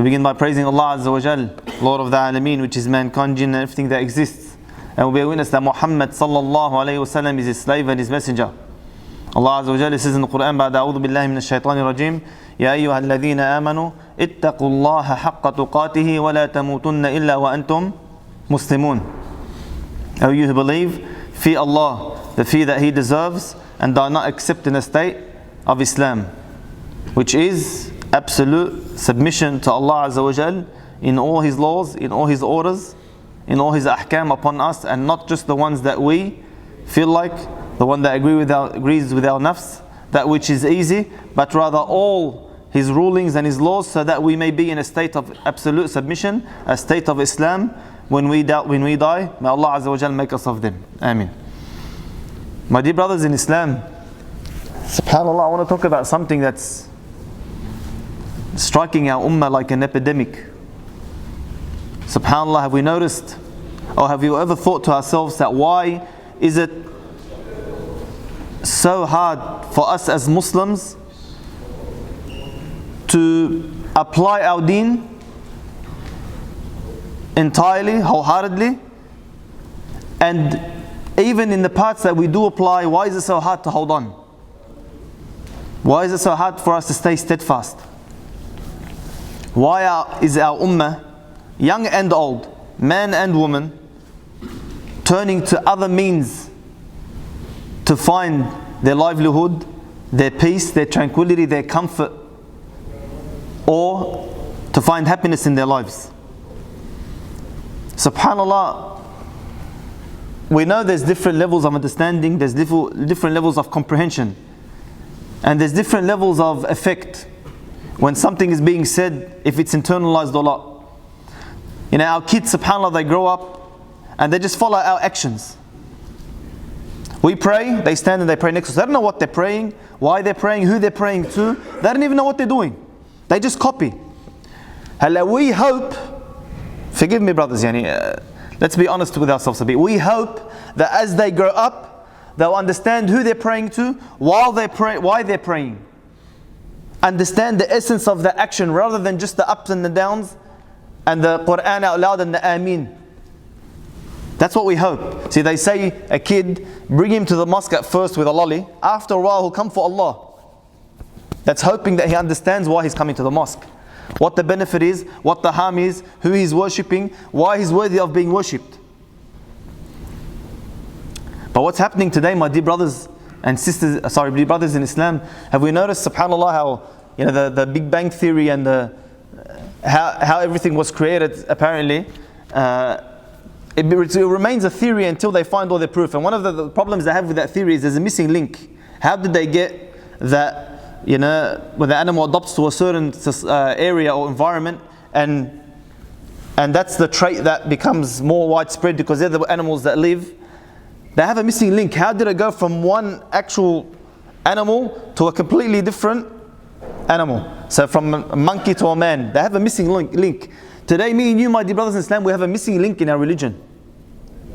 We begin by praising Allah Azza wa Jal, Lord of the Alameen, which is mankind, jinn and everything that exists. And we bear witness that Muhammad sallallahu alayhi wa sallam is his slave and his messenger. Allah Azza wa Jal says in the Qur'an, بعد أعوذ بالله من الشيطان الرجيم يا أيها الذين آمنوا اتقوا الله حق تقاته ولا تموتن إلا وأنتم مسلمون. O you who believe, fear Allah, the fear that He deserves, and are not accepting a state of Islam, which is absolute submission to Allah Azza wa Jal in all His laws, in all His orders, in all His ahkam upon us, and not just the ones that we feel like, the one that agrees with our nafs, that which is easy, but rather all His rulings and His laws, so that we may be in a state of absolute submission, a state of Islam when we die. May Allah Azza wa Jal make us of them. Ameen. My dear brothers in Islam, subhanAllah, I want to talk about something that's striking our ummah like an epidemic. SubhanAllah, have we noticed, or have you ever thought to ourselves that why is it so hard for us as Muslims to apply our deen entirely, wholeheartedly, and even in the parts that we do apply, why is it so hard to hold on? Why is it so hard for us to stay steadfast? Why is our ummah, young and old, man and woman, turning to other means to find their livelihood, their peace, their tranquility, their comfort, or to find happiness in their lives? SubhanAllah, we know there's different levels of understanding, there's different levels of comprehension, and there's different levels of effect when something is being said, if it's internalized or not. You know, our kids, SubhanAllah, they grow up and they just follow our actions. We pray, they stand and they pray next to us. They don't know what they're praying, why they're praying, who they're praying to. They don't even know what they're doing. They just copy. We hope, forgive me brothers, let's be honest with ourselves a bit. We hope that as they grow up, they'll understand who they're praying to, why they're praying. Understand the essence of the action rather than just the ups and the downs and the Qur'an out loud and the Ameen. That's what we hope. See, they say a kid, bring him to the mosque at first with a lolly. After a while, he'll come for Allah. That's hoping that he understands why he's coming to the mosque, what the benefit is, what the harm is, who he's worshipping, why he's worthy of being worshipped. But what's happening today, my dear brothers and sisters, dear brothers in Islam, have we noticed, subhanAllah, how the Big Bang Theory and how everything was created, apparently, it remains a theory until they find all the proof. And one of the problems they have with that theory is there's a missing link. How did they get that, when the animal adopts to a certain area or environment, and that's the trait that becomes more widespread because they're the animals that live. They have a missing link. How did it go from one actual animal to a completely different animal? So from a monkey to a man. They have a missing link. Today, me and you, my dear brothers in Islam, we have a missing link in our religion,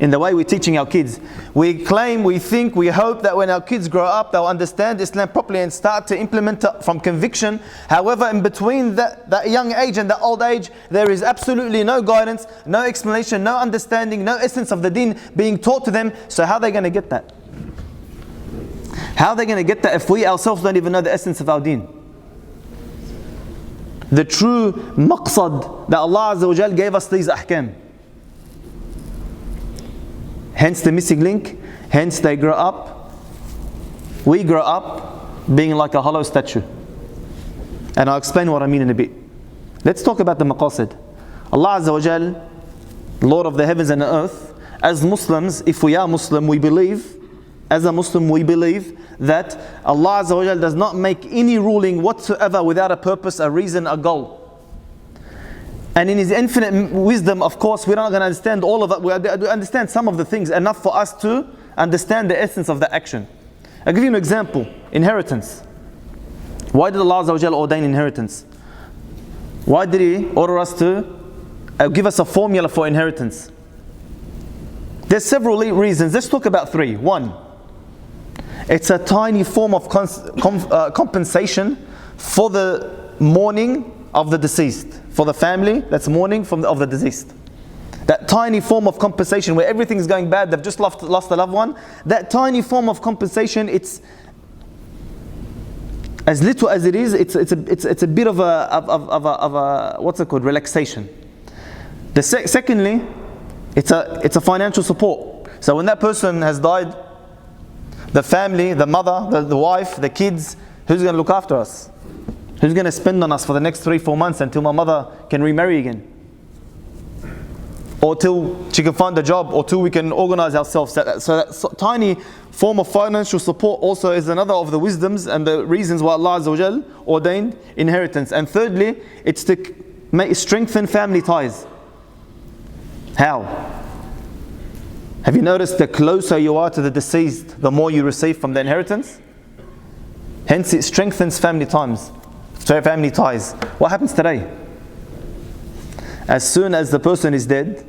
in the way we're teaching our kids. We claim, we think, we hope that when our kids grow up, they'll understand Islam properly and start to implement it from conviction. However, in between that young age and that old age, there is absolutely no guidance, no explanation, no understanding, no essence of the deen being taught to them. So how are they going to get that? How are they going to get that if we ourselves don't even know the essence of our deen? The true maqsad that Allah Azza wa Jal gave us these ahkam. Hence the missing link, hence they grow up. We grow up being like a hollow statue. And I'll explain what I mean in a bit. Let's talk about the maqasid. Allah Azza wa Jal, Lord of the heavens and the earth, as Muslims, if we are Muslim, we believe, as a Muslim we believe that Allah Azza wa Jal does not make any ruling whatsoever without a purpose, a reason, a goal. And in His infinite wisdom, of course, we're not going to understand all of it. We understand some of the things, enough for us to understand the essence of the action. I'll give you an example. Inheritance. Why did Allah Azza wa Jal ordain inheritance? Why did He order us to give us a formula for inheritance? There's several reasons. Let's talk about three. One, it's a tiny form of compensation for the mourning of the deceased, for the family that's mourning of the deceased. That tiny form of compensation where everything's going bad, they've just lost a loved one. That tiny form of compensation, it's as little as it is, it's a bit of a what's it called, relaxation. Secondly, it's a financial support. So when that person has died, the family, the mother, the wife, the kids, who's going to look after us? Who's going to spend on us for the next 3-4 months until my mother can remarry again? Or till she can find a job, or till we can organize ourselves. So that tiny form of financial support also is another of the wisdoms and the reasons why Allah Azza wa Jal ordained inheritance. And thirdly, it's to strengthen family ties. How? Have you noticed the closer you are to the deceased, the more you receive from the inheritance? Hence it strengthens family ties. What happens today? As soon as the person is dead,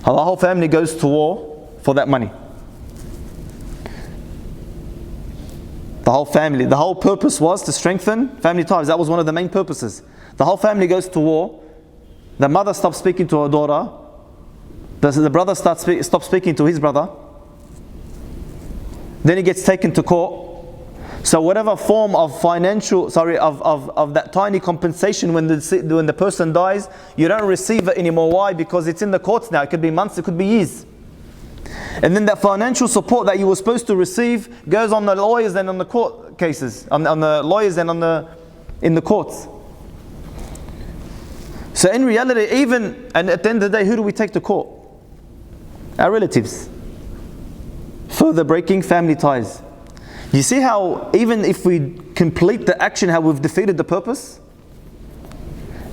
the whole family goes to war for that money. The whole purpose was to strengthen family ties. That was one of the main purposes. The whole family goes to war. The mother stops speaking to her daughter. The brother stops speaking to his brother. Then he gets taken to court. So whatever form of of that tiny compensation when the person dies, you don't receive it anymore. Why? Because it's in the courts now. It could be months, it could be years. And then that financial support that you were supposed to receive goes on the lawyers and on the court cases, on the lawyers and in the courts. So in reality, and at the end of the day, who do we take to court? Our relatives. Further breaking family ties. You see how even if we complete the action, how we've defeated the purpose?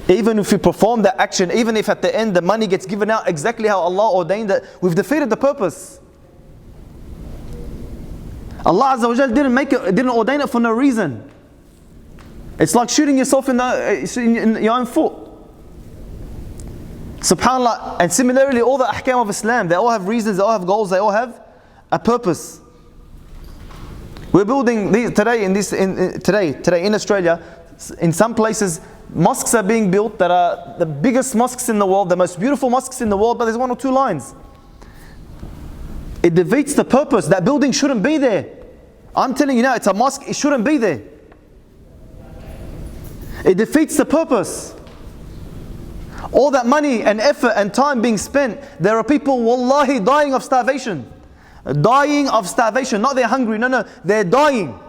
Even if we perform the action, even if at the end the money gets given out exactly how Allah ordained that, we've defeated the purpose. Allah Azza wa Jal didn't ordain it for no reason. It's like shooting yourself in your own foot. SubhanAllah. And similarly, all the ahkam of Islam, they all have reasons, they all have goals, they all have a purpose. We're building these today in Australia. In some places, mosques are being built that are the biggest mosques in the world, the most beautiful mosques in the world, but there's 1 or 2 lines. It defeats the purpose. That building shouldn't be there. I'm telling you now, it's a mosque, it shouldn't be there. It defeats the purpose. All that money and effort and time being spent, there are people, wallahi, dying of starvation. Dying of starvation, not they're hungry, no, they're dying.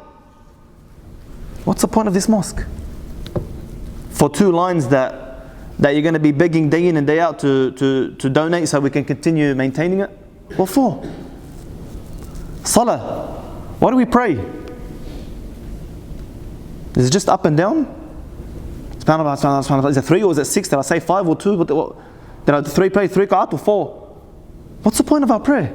What's the point of this mosque? For 2 lines that you're going to be begging day in and day out to donate so we can continue maintaining it? What for? Salah. Why do we pray? Is it just up and down? SubhanAllah, SubhanAllah. Is it 3 or is it 6? Did I say 5 or 2? Did I 3 pray 3 qur'an or 4? What's the point of our prayer?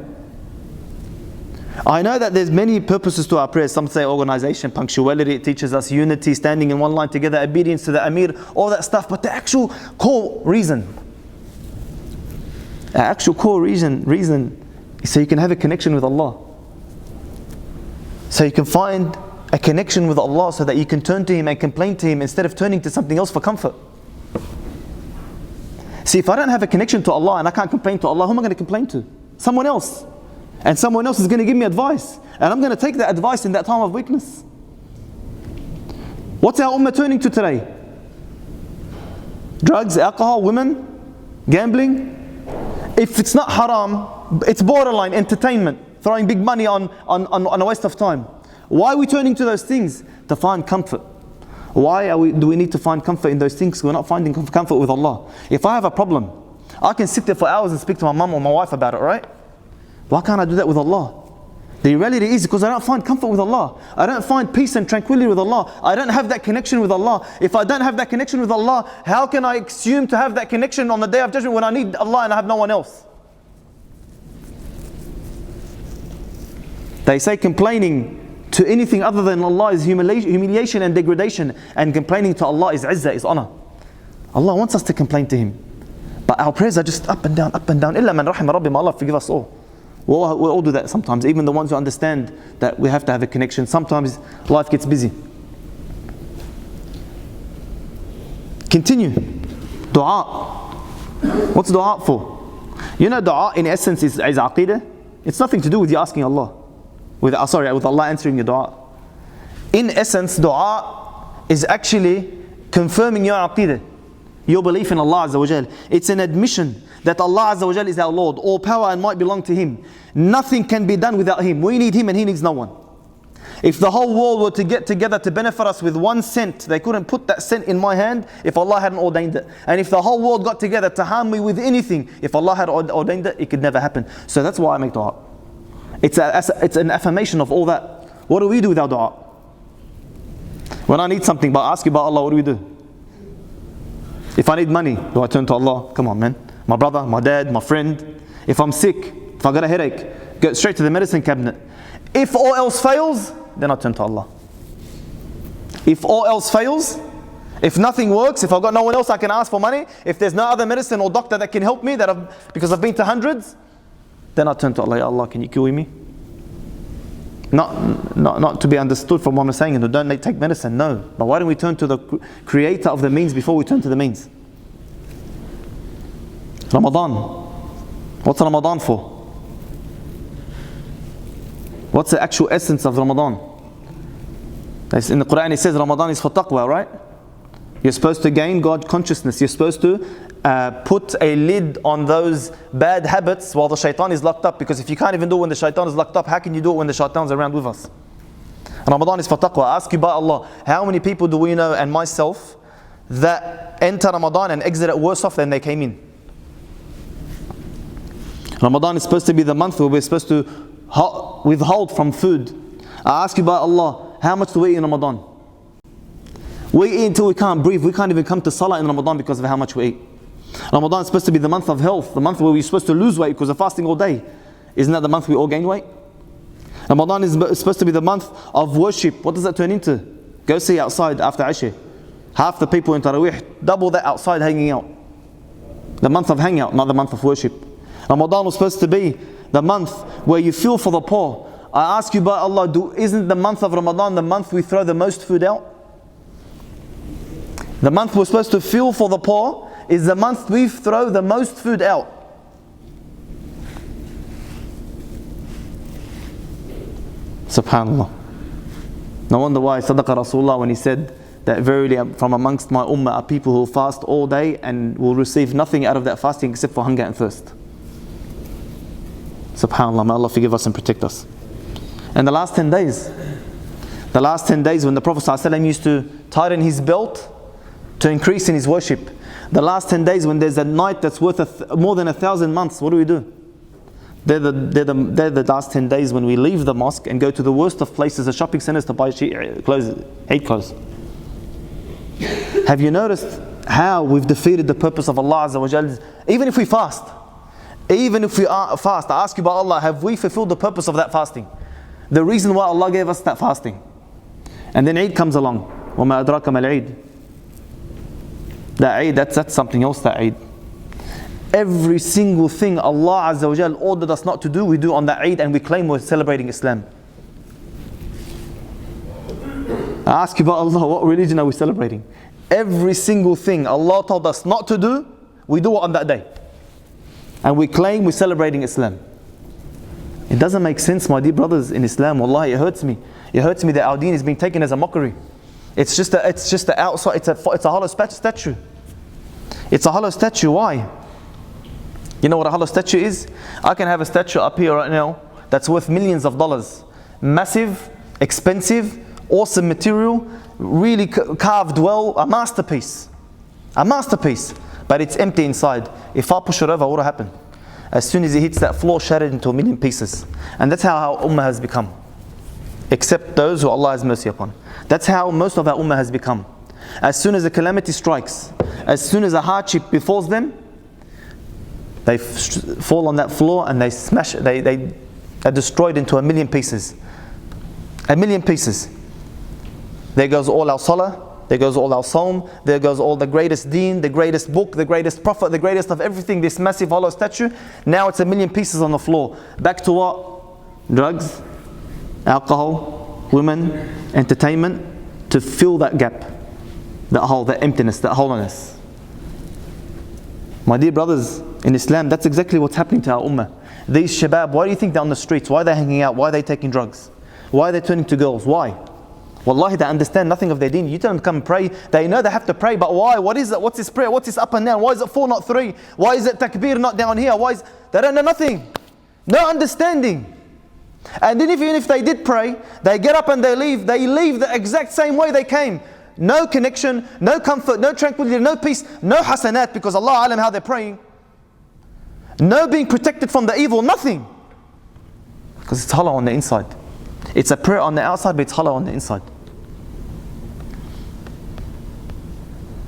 I know that there's many purposes to our prayers. Some say organization, punctuality, it teaches us unity, standing in one line together, obedience to the Amir, all that stuff. But the actual core reason is so you can have a connection with Allah. So you can find a connection with Allah so that you can turn to Him and complain to Him instead of turning to something else for comfort. See, if I don't have a connection to Allah and I can't complain to Allah, who am I going to complain to? Someone else. And someone else is going to give me advice. And I'm going to take that advice in that time of weakness. What's our ummah turning to today? Drugs, alcohol, women, gambling. If it's not haram, it's borderline entertainment. Throwing big money on a waste of time. Why are we turning to those things? To find comfort. Why do we need to find comfort in those things? We're not finding comfort with Allah. If I have a problem, I can sit there for hours and speak to my mum or my wife about it, right? Why can't I do that with Allah? The reality is because I don't find comfort with Allah. I don't find peace and tranquility with Allah. I don't have that connection with Allah. If I don't have that connection with Allah, how can I assume to have that connection on the Day of Judgment when I need Allah and I have no one else? They say complaining to anything other than Allah is humiliation and degradation, and complaining to Allah is izzah, is honor. Allah wants us to complain to Him. But our prayers are just up and down, up and down. Illa man rahim rabbi, may Allah forgive us all. We'll all do that sometimes, even the ones who understand that we have to have a connection. Sometimes life gets busy. Continue. Dua. What's dua for? You know, dua in essence is aqidah. It's nothing to do with you asking Allah. With Allah answering your dua. In essence, dua is actually confirming your aqidah, your belief in Allah Azza wa Jal. It's an admission that Allah Azza wa Jal is our Lord. All power and might belong to Him. Nothing can be done without Him. We need Him and He needs no one. If the whole world were to get together to benefit us with 1 cent, they couldn't put that cent in my hand if Allah hadn't ordained it. And if the whole world got together to harm me with anything, if Allah had ordained it, it could never happen. So that's why I make dua. It's an affirmation of all that. What do we do with our dua? When I need something, but I ask you about Allah, what do we do? If I need money, do I turn to Allah? Come on, man. My brother, my dad, my friend. If I'm sick, if I got a headache, go straight to the medicine cabinet. If all else fails, then I turn to Allah. If all else fails, if nothing works, if I've got no one else I can ask for money, if there's no other medicine or doctor that can help me, because I've been to hundreds, then I turn to Allah. Ya Allah, can you cure me? Not to be understood from what I'm saying, and don't take medicine, no. But why don't we turn to the creator of the means before we turn to the means? Ramadan. What's Ramadan for? What's the actual essence of Ramadan? In the Quran it says Ramadan is for taqwa, right? You're supposed to gain God consciousness. You're supposed to put a lid on those bad habits while the shaitan is locked up. Because if you can't even do it when the shaitan is locked up, how can you do it when the shaitan is around with us? Ramadan is for taqwa. I ask you by Allah, how many people do we know, and myself, that enter Ramadan and exit it worse off than they came in? Ramadan is supposed to be the month where we're supposed to withhold from food. I ask you by Allah, how much do we eat in Ramadan? We eat until we can't breathe. We can't even come to Salah in Ramadan because of how much we eat. Ramadan is supposed to be the month of health, the month where we're supposed to lose weight because of fasting all day. Isn't that the month we all gain weight? Ramadan is supposed to be the month of worship. What does that turn into? Go see outside after Isha. Half the people in Taraweeh, double that outside hanging out. The month of hangout, not the month of worship. Ramadan was supposed to be the month where you feel for the poor. I ask you by Allah, isn't the month of Ramadan the month we throw the most food out? The month we're supposed to feel for the poor is the month we throw the most food out. Subhanallah. No wonder why Sadaqa Rasulullah when he said that verily from amongst my ummah are people who fast all day and will receive nothing out of that fasting except for hunger and thirst. Subhanallah, may Allah forgive us and protect us. And the last 10 days when the Prophet ﷺ used to tighten his belt to increase in his worship. The last 10 days when there's a night that's worth more than 1,000 months, what do? They're the last 10 days when we leave the mosque and go to the worst of places, the shopping centers, to buy Eid clothes. Have you noticed how we've defeated the purpose of Allah Azza wa Jal? Even if we fast, I ask you by Allah, have we fulfilled the purpose of that fasting? The reason why Allah gave us that fasting. And then Eid comes along. وَمَا أَدْرَاكَ مَا الْعِيدُ. That Eid, that's something else, that Eid. Every single thing Allah Azza wa Jal ordered us not to do, we do on that Eid, and we claim we're celebrating Islam. I ask you by Allah, what religion are we celebrating? Every single thing Allah told us not to do, we do it on that day. And we claim we're celebrating Islam. It doesn't make sense, my dear brothers in Islam. Wallahi, it hurts me. It hurts me that our deen is being taken as a mockery. It's just a outside. It's a hollow statue. It's a hollow statue. Why? You know what a hollow statue is? I can have a statue up here right now that's worth millions of dollars. Massive, expensive, awesome material, really carved well, a masterpiece. A masterpiece. But it's empty inside. If I push it over, what will happen? As soon as it hits that floor, shattered into a million pieces. And that's how our ummah has become. Except those who Allah has mercy upon. That's how most of our ummah has become. As soon as a calamity strikes, as soon as a hardship befalls them, they fall on that floor and they smash, they are destroyed into a million pieces. A million pieces. There goes all our salah, there goes all our psalm, there goes all the greatest deen, the greatest book, the greatest prophet, the greatest of everything, this massive hollow statue. Now it's a million pieces on the floor. Back to what? Drugs, alcohol, women, entertainment, to fill that gap. that hole, that emptiness, that hollowness. My dear brothers in Islam, that's exactly what's happening to our ummah. These shabab, why do you think they're on the streets? Why are they hanging out? Why are they taking drugs? Why are they turning to girls? Why? Wallahi, they understand nothing of their deen. You tell them to come and pray. They know they have to pray, but why? What is it? What's this prayer? What's this up and down? Why is it 4, not 3? Why is it takbir, not down here? They don't know nothing. No understanding. And then even if they did pray, they get up and they leave the exact same way they came. No connection, no comfort, no tranquility, no peace, no hasanat, because Allah alam how they're praying. No being protected from the evil, nothing. Because it's hollow on the inside. It's a prayer on the outside, but it's hollow on the inside.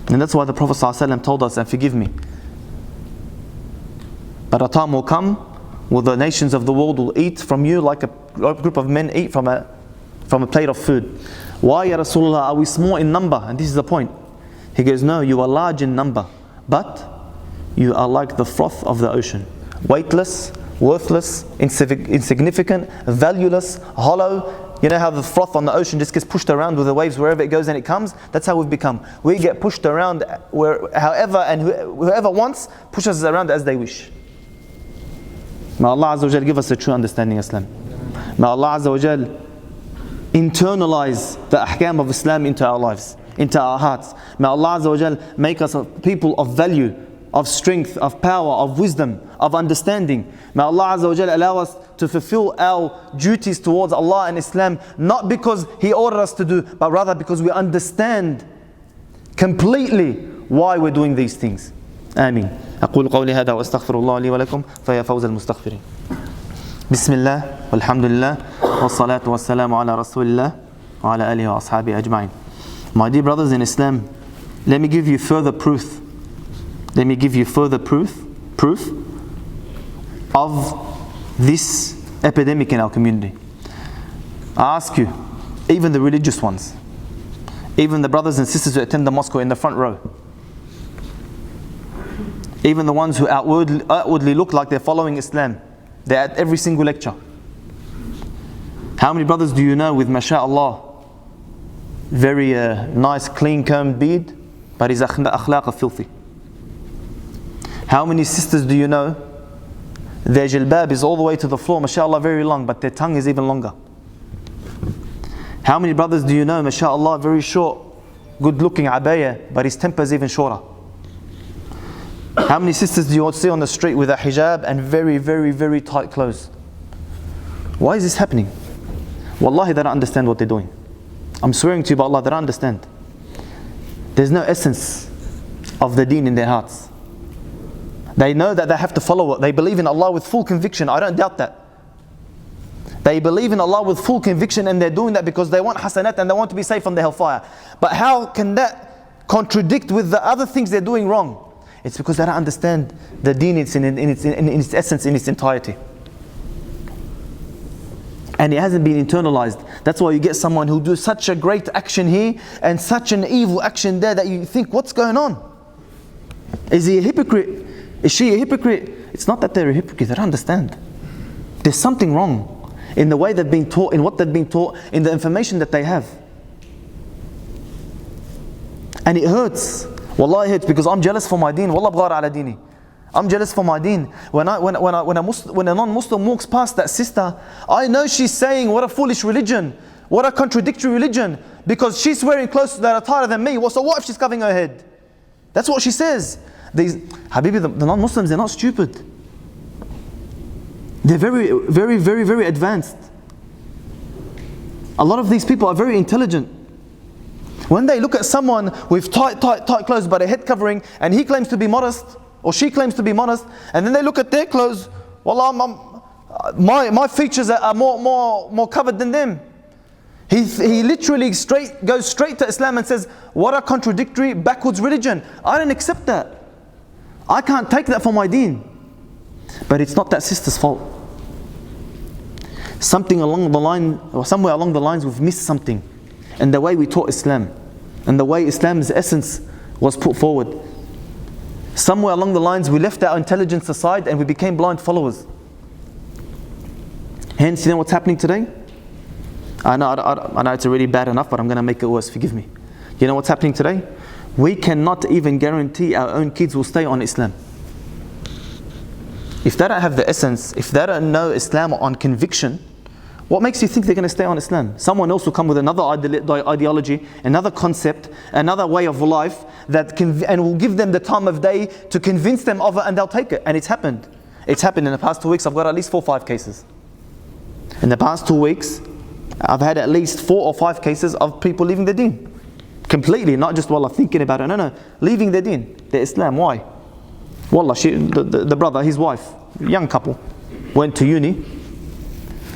And that's why the Prophet ﷺ told us, and forgive me, but a time will come where the nations of the world will eat from you like a group of men eat from a plate of food. Why, Ya Rasulullah, are we small in number? And this is the point. He goes, no, you are large in number, but you are like the froth of the ocean. Weightless, worthless, insignificant, valueless, hollow. You know how the froth on the ocean just gets pushed around with the waves wherever it goes and it comes? That's how we've become. We get pushed around however and whoever wants pushes us around as they wish. May Allah Azza wa Jal give us a true understanding of Islam. May Allah Azza wa Jal internalize the ahkam of Islam into our lives, into our hearts. May Allah Azza wa Jal make us a people of value, of strength, of power, of wisdom, of understanding. May Allah Azza wa Jal allow us to fulfill our duties towards Allah and Islam, not because He ordered us to do, but rather because we understand completely why we're doing these things. آمين. أقول قولي هذا وأستغفر الله لي ولكم فيا فوز المستغفرين. بسم الله والحمد لله والصلاة والسلام على رسول الله وعلى آله وأصحابه أجمعين. My dear brothers in Islam, let me give you further proof. Let me give you further proof of this epidemic in our community. I ask you, even the religious ones, even the brothers and sisters who attend the mosque in the front row, even the ones who outwardly look like they're following Islam, they're at every single lecture. How many brothers do you know with, mashallah, very nice clean combed beard, but his akhlaq are filthy? How many sisters do you know, their jilbab is all the way to the floor, mashallah, very long, but their tongue is even longer? How many brothers do you know, mashallah, very short, good looking abaya, but his temper is even shorter? How many sisters do you see on the street with a hijab and very, very, very tight clothes? Why is this happening? Wallahi, they don't understand what they're doing. I'm swearing to you by Allah, they don't understand. There's no essence of the deen in their hearts. They know that they have to follow it. They believe in Allah with full conviction. I don't doubt that. They believe in Allah with full conviction, and they're doing that because they want hasanat and they want to be safe from the hellfire. But how can that contradict with the other things they're doing wrong? It's because they don't understand the deen in its essence, in its entirety. And it hasn't been internalized. That's why you get someone who do such a great action here and such an evil action there that you think, what's going on? Is he a hypocrite? Is she a hypocrite? It's not that they're a hypocrite, they don't understand. There's something wrong in the way they've been taught, in what they've been taught, in the information that they have. And it hurts. Wallah, it hurts because I'm jealous for my deen. Wallah bghar ala dini. I'm jealous for my deen. When a non-Muslim walks past that sister, I know she's saying, what a foolish religion, what a contradictory religion, because she's wearing clothes that are tighter than me. Well, so what if she's covering her head? That's what she says. Habibi, the non-Muslims, they're not stupid. They're very, very, very, very advanced. A lot of these people are very intelligent. When they look at someone with tight clothes but a head covering, and he claims to be modest, or she claims to be modest, and then they look at their clothes, well, my features are more covered than them. He literally goes straight to Islam and says, what a contradictory, backwards religion. I don't accept that. I can't take that for my deen. But it's not that sister's fault. Somewhere along the lines we've missed something in the way we taught Islam, and the way Islam's essence was put forward. Somewhere along the lines we left our intelligence aside and we became blind followers. Hence, you know what's happening today? I know it's already bad enough, but I'm going to make it worse, forgive me. You know what's happening today? We cannot even guarantee our own kids will stay on Islam. If they don't have the essence, if they don't know Islam on conviction, what makes you think they're going to stay on Islam? Someone else will come with another ideology, another concept, another way of life and will give them the time of day to convince them of it, and they'll take it. And it's happened. It's happened in the past 2 weeks. I've got at least 4 or 5 cases. In the past 2 weeks, I've had at least 4 or 5 cases of people leaving the deen. Completely, not just wallah thinking about it. No, leaving the deen, the Islam. Why? Wallah, the brother, his wife, young couple, went to uni.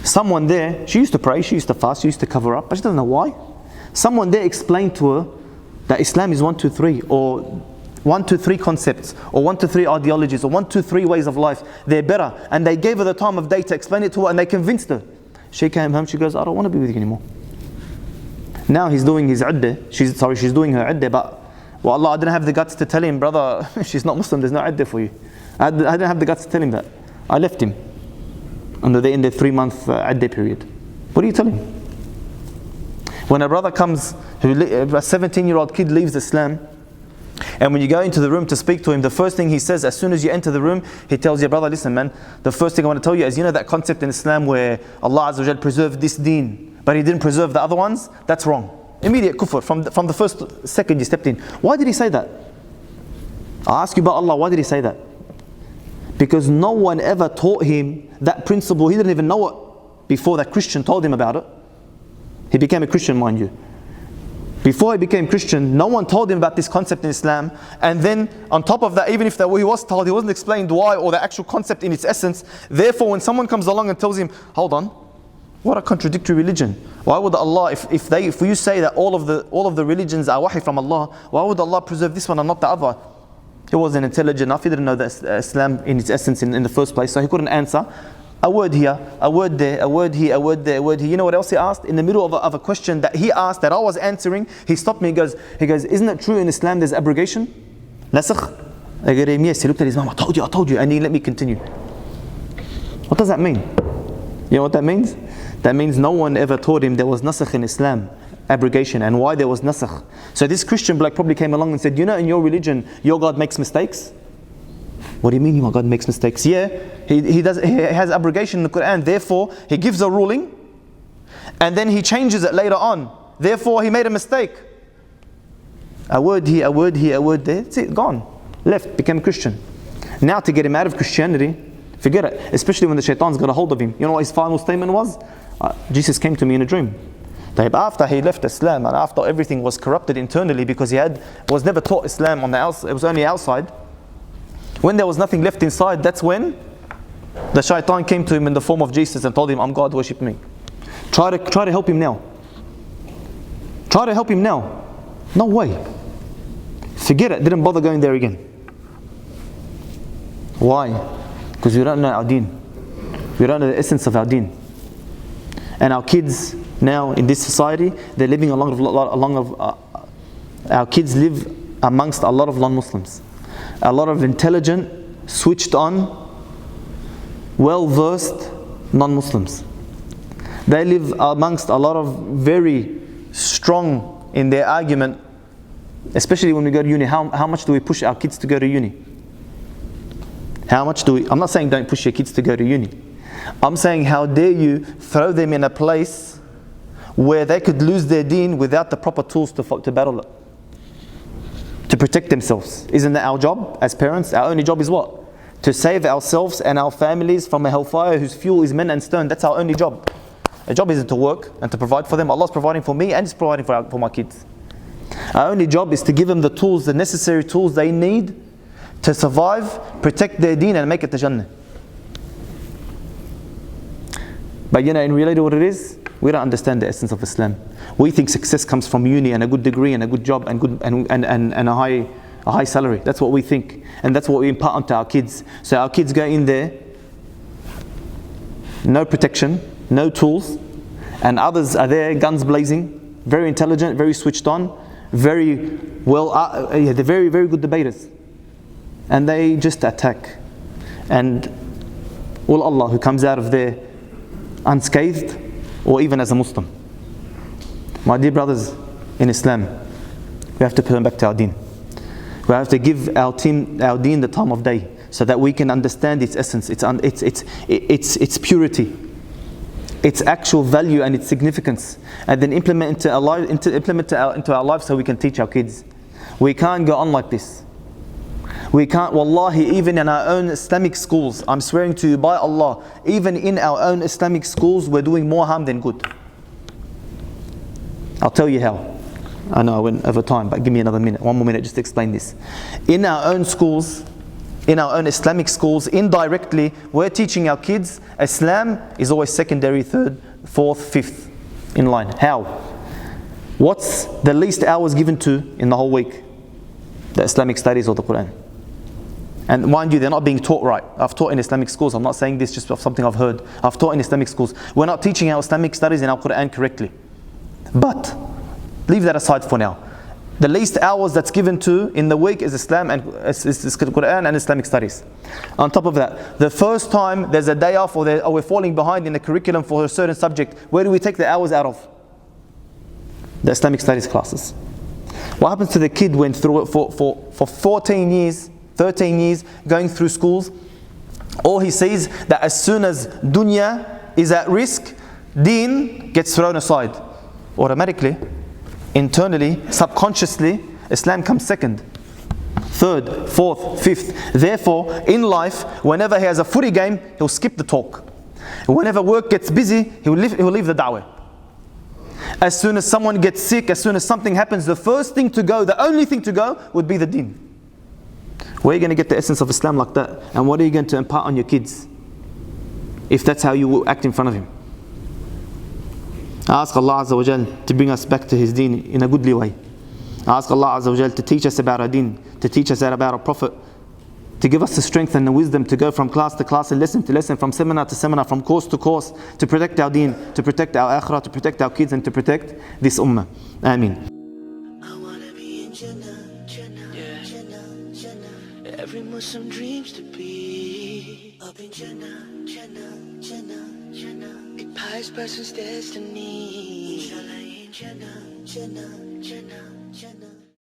Someone there, she used to pray, she used to fast, she used to cover up, but she doesn't know why. Someone there explained to her that Islam is 1, 2, 3, or 1, 2, 3 concepts, or 1, 2, 3 ideologies, or 1, 2, 3 ways of life. They're better. And they gave her the time of day to explain it to her, and they convinced her. She came home, she goes, I don't want to be with you anymore. Now he's doing his iddah, she's doing her iddah, but well, Allah, I didn't have the guts to tell him, brother, she's not Muslim, there's no iddah for you. I didn't have the guts to tell him that. I left him in the 3-month iddah period. What do you tell him? When a brother comes, a 17-year-old kid leaves Islam, and when you go into the room to speak to him, the first thing he says, as soon as you enter the room, he tells you, brother, listen man, the first thing I want to tell you is, you know that concept in Islam where Allah Azza wa Jal preserved this deen, but He didn't preserve the other ones? That's wrong. Immediate kufr from the first second you stepped in. Why did he say that? I ask you about Allah, why did he say that? Because no one ever taught him that principle. He didn't even know it before that Christian told him about it. He became a Christian, mind you. Before he became Christian, no one told him about this concept in Islam. And then on top of that, even if that he was told, he wasn't explained why or the actual concept in its essence. Therefore, when someone comes along and tells him, hold on, what a contradictory religion. Why would Allah, if you say that all of the religions are wahi from Allah, why would Allah preserve this one and not the other? He wasn't intelligent enough, he didn't know that Islam in its essence in the first place, so he couldn't answer. A word here, a word there, a word here, a word there, a word here. You know what else he asked? In the middle of a question that he asked, that I was answering, he stopped me, he goes, isn't it true in Islam there's abrogation? Nasakh? I go, yes. He looked at his mom, I told you, and he let me continue. What does that mean? You know what that means? That means no one ever taught him there was nasakh in Islam, abrogation, and why there was nasakh. So this Christian bloke probably came along and said, you know, in your religion, your God makes mistakes. What do you mean your God makes mistakes? Yeah, he has abrogation in the Qur'an, therefore he gives a ruling, and then he changes it later on. Therefore he made a mistake. A word here, a word here, a word there. That's it, gone. Left, became a Christian. Now to get him out of Christianity, forget it. Especially when the shaitan's got a hold of him. You know what his final statement was? Jesus came to me in a dream. After he left Islam and after everything was corrupted internally because he was never taught Islam on the outside, it was only outside. When there was nothing left inside, that's when the shaitan came to him in the form of Jesus and told him, I'm God, worship me. Try to help him now. Try to help him now. No way. Forget it, didn't bother going there again. Why? Because we don't know our deen. We don't know the essence of our deen. And our kids now in this society, they're living our kids live amongst a lot of non-Muslims. A lot of intelligent, switched on, well-versed non-Muslims. They live amongst a lot of very strong in their argument, especially when we go to uni. How much do we push our kids to go to uni? How much do we? I'm not saying don't push your kids to go to uni. I'm saying how dare you throw them in a place where they could lose their deen without the proper tools to battle it, to protect themselves. Isn't that our job as parents? Our only job is what? To save ourselves and our families from a hellfire whose fuel is men and stone. That's our only job. Our job isn't to work and to provide for them. Allah's providing for me and He's providing for my kids. Our only job is to give them the tools, the necessary tools they need to survive, protect their deen and make it to Jannah. But you know, in reality what it is, we don't understand the essence of Islam. We think success comes from uni and a good degree and a good job and a high salary. That's what we think. And that's what we impart onto our kids. So our kids go in there, no protection, no tools, and others are there, guns blazing, very intelligent, very switched on, very well, they're very, very good debaters. And they just attack. And all Allah who comes out of there unscathed, or even as a Muslim. My dear brothers in Islam, we have to turn back to our deen. We have to give our deen the time of day so that we can understand its essence, its purity, its actual value and its significance, and then implement it into our lives so we can teach our kids. We can't go on like this. We can't, wallahi, even in our own Islamic schools, I'm swearing to you by Allah, even in our own Islamic schools, we're doing more harm than good. I'll tell you how. I know I went over time, but give me another minute, one more minute just to explain this. In our own schools, in our own Islamic schools, indirectly, we're teaching our kids Islam is always secondary, third, fourth, fifth in line. How? What's the least hours given to in the whole week? The Islamic studies or the Qur'an. And mind you, they're not being taught right. I've taught in Islamic schools. I'm not saying this just of something I've heard. I've taught in Islamic schools. We're not teaching our Islamic studies in our Qur'an correctly. But leave that aside for now. The least hours that's given to in the week is Islam and is Qur'an and Islamic studies. On top of that, the first time there's a day off or we're falling behind in the curriculum for a certain subject, where do we take the hours out of? The Islamic studies classes. What happens to the kid when through for 14 years, 13 years going through schools? All he sees that as soon as dunya is at risk, deen gets thrown aside. Automatically, internally, subconsciously, Islam comes second, third, fourth, fifth. Therefore, in life, whenever he has a footy game, he'll skip the talk. Whenever work gets busy, he'll leave the da'wah. As soon as someone gets sick, as soon as something happens, the first thing to go, the only thing to go would be the deen. Where are you going to get the essence of Islam like that? And what are you going to impart on your kids if that's how you will act in front of him? I ask Allah Azza wa Jal to bring us back to His deen in a goodly way. I ask Allah Azza wa Jal to teach us about our deen, to teach us about our Prophet, to give us the strength and the wisdom to go from class to class and lesson to lesson, from seminar to seminar, from course to course, to protect our deen, to protect our akhirah, to protect our kids and to protect this ummah. Ameen. Every Muslim dreams to be up in Jannah, Jannah, Jannah, Jannah. A pious person's destiny. Inshallah in Jannah, Jannah, Jannah.